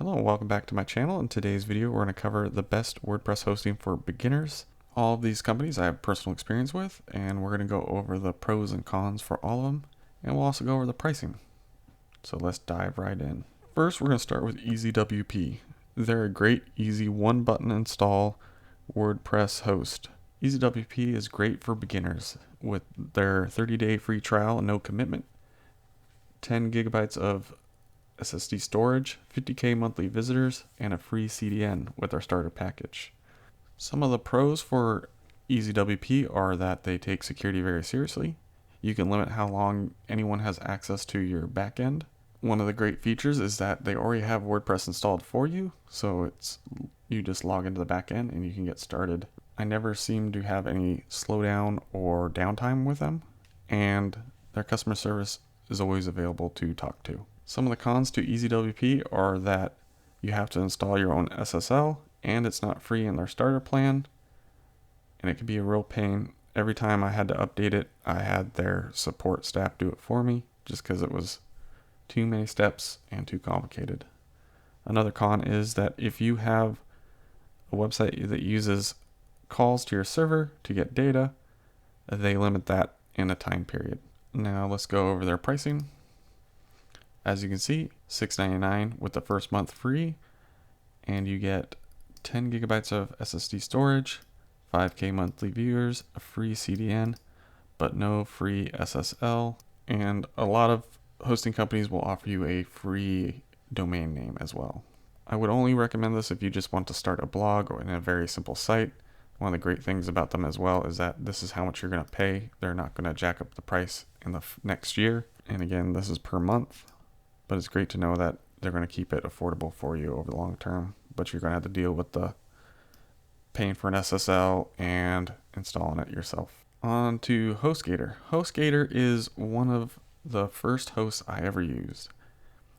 Hello and welcome back to my channel. In today's video we're going to cover the best WordPress hosting for beginners. All of these companies I have personal experience with, and we're going to go over the pros and cons for all of them, and we'll also go over the pricing. So let's dive right in. First we're going to start with EasyWP. They're a great, easy one-button install WordPress host. EasyWP is great for beginners with their 30-day free trial and no commitment, 10 gigabytes of SSD storage, 50k monthly visitors, and a free CDN with our starter package. Some of the pros for EasyWP are that they take security very seriously. You can limit how long anyone has access to your backend. One of the great features is that they already have WordPress installed for you, so you just log into the backend and you can get started. I never seem to have any slowdown or downtime with them, and their customer service is always available to talk to. Some of the cons to EasyWP are that you have to install your own SSL, and it's not free in their starter plan, and it can be a real pain. Every time I had to update it, I had their support staff do it for me just because it was too many steps and too complicated. Another con is that if you have a website that uses calls to your server to get data, they limit that in a time period. Now let's go over their pricing. As you can see, $6.99 with the first month free, and you get 10 gigabytes of SSD storage, 5k monthly viewers, a free CDN, but no free SSL, and a lot of hosting companies will offer you a free domain name as well. I would only recommend this if you just want to start a blog or in a very simple site. One of the great things about them as well is that this is how much you're going to pay. They're not going to jack up the price in the next year. And again, this is per month, but it's great to know that they're going to keep it affordable for you over the long term, but you're going to have to deal with the paying for an SSL and installing it yourself. On to HostGator. HostGator is one of the first hosts I ever used.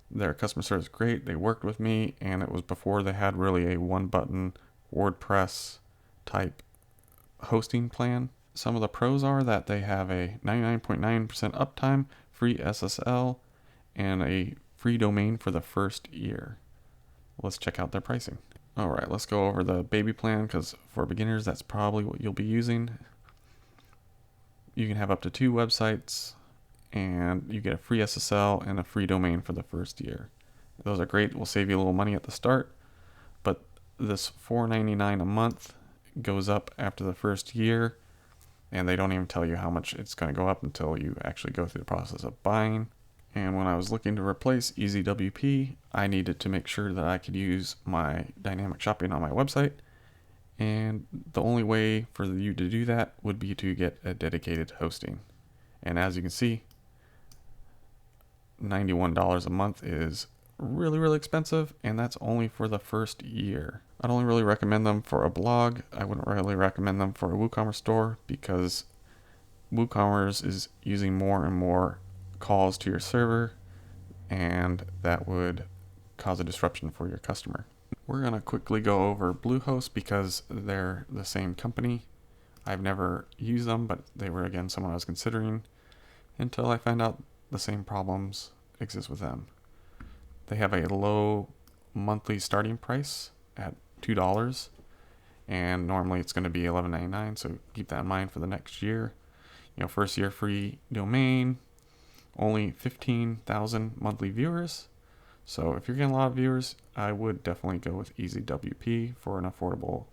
Their customer service is great. They worked with me, and it was before they had really a one-button WordPress type hosting plan. Some of the pros are that they have a 99.9% uptime, free SSL, and a free domain for the first year. Let's check out their pricing. All right, let's go over the baby plan, because for beginners, that's probably what you'll be using. You can have up to 2 websites, and you get a free SSL and a free domain for the first year. Those are great. Will save you a little money at the start, but this $4.99 a month goes up after the first year, and they don't even tell you how much it's going to go up until you actually go through the process of buying. And when I was looking to replace EasyWP, I needed to make sure that I could use my dynamic shopping on my website, and the only way for you to do that would be to get a dedicated hosting. And as you can see, $91 a month is really expensive, and that's only for the first year. I'd only really recommend them for a blog. I wouldn't really recommend them for a WooCommerce store, because WooCommerce is using more and more calls to your server, and that would cause a disruption for your customer. We're going to quickly go over Bluehost because they're the same company. I've never used them, but they were again someone I was considering until I found out the same problems exist with them. They have a low monthly starting price at $2, and normally it's going to be $11.99, so keep that in mind for the next year. First year free domain, only 15,000 monthly viewers. So if you're getting a lot of viewers, I would definitely go with EasyWP for an affordable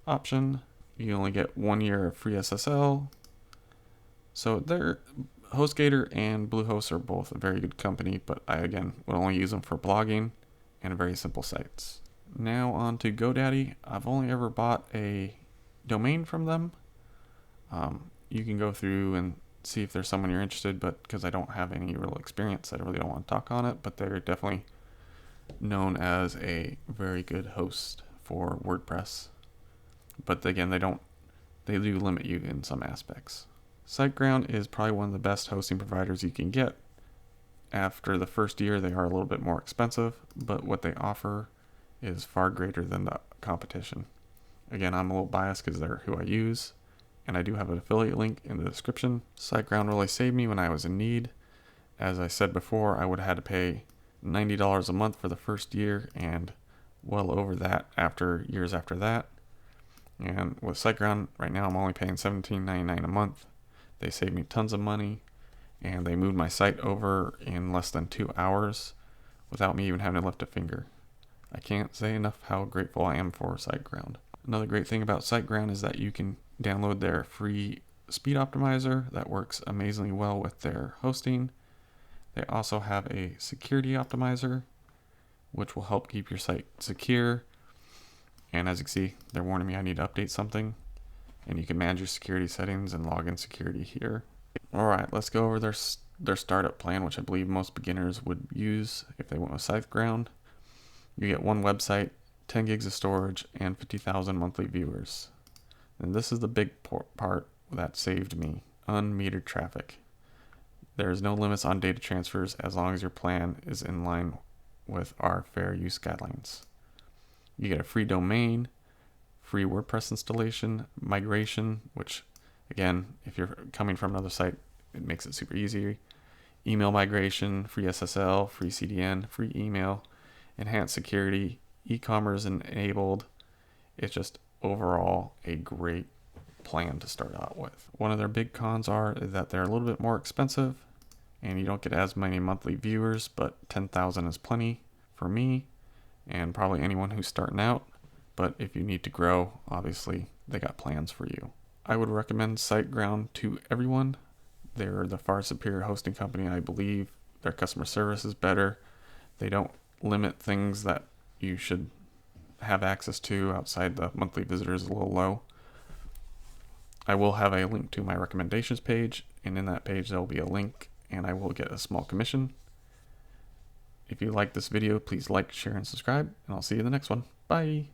option. You only get 1 year of free SSL. So HostGator and Bluehost are both a very good company, but I again would only use them for blogging and very simple sites. Now on to GoDaddy. I've only ever bought a domain from them. You can go through and see if there's someone you're interested, but because I don't have any real experience, I really don't want to talk on it, but they're definitely known as a very good host for WordPress. But again, they do limit you in some aspects. SiteGround is probably one of the best hosting providers you can get. After the first year, they are a little bit more expensive, but what they offer is far greater than the competition. Again, I'm a little biased because they're who I use, and I do have an affiliate link in the description. SiteGround really saved me when I was in need. As I said before, I would have had to pay $90 a month for the first year and well over that after years after that. And with SiteGround, right now I'm only paying $17.99 a month. They saved me tons of money, and they moved my site over in less than 2 hours without me even having to lift a finger. I can't say enough how grateful I am for SiteGround. Another great thing about SiteGround is that you can download their free speed optimizer that works amazingly well with their hosting. They also have a security optimizer, which will help keep your site secure. And as you can see, they're warning me I need to update something. And you can manage your security settings and login security here. All right, let's go over their startup plan, which I believe most beginners would use if they went with SiteGround. You get one website, 10 gigs of storage, and 50,000 monthly viewers. And this is the big part that saved me: unmetered traffic. There is no limits on data transfers as long as your plan is in line with our fair use guidelines. You get a free domain, free WordPress installation, migration, which again, if you're coming from another site, it makes it super easy. Email migration, free SSL, free CDN, free email, enhanced security, e-commerce enabled. It's just overall a great plan to start out with. One of their big cons are that they're a little bit more expensive and you don't get as many monthly viewers, but 10,000 is plenty for me and probably anyone who's starting out. But if you need to grow, obviously they got plans for you. I would recommend SiteGround to everyone. They're the far superior hosting company, I believe. Their customer service is better. They don't limit things that you should have access to outside the monthly visitors a little low. I will have a link to my recommendations page, and in that page there will be a link and I will get a small commission. If you like this video, please like, share, and subscribe, and I'll see you in the next one. Bye!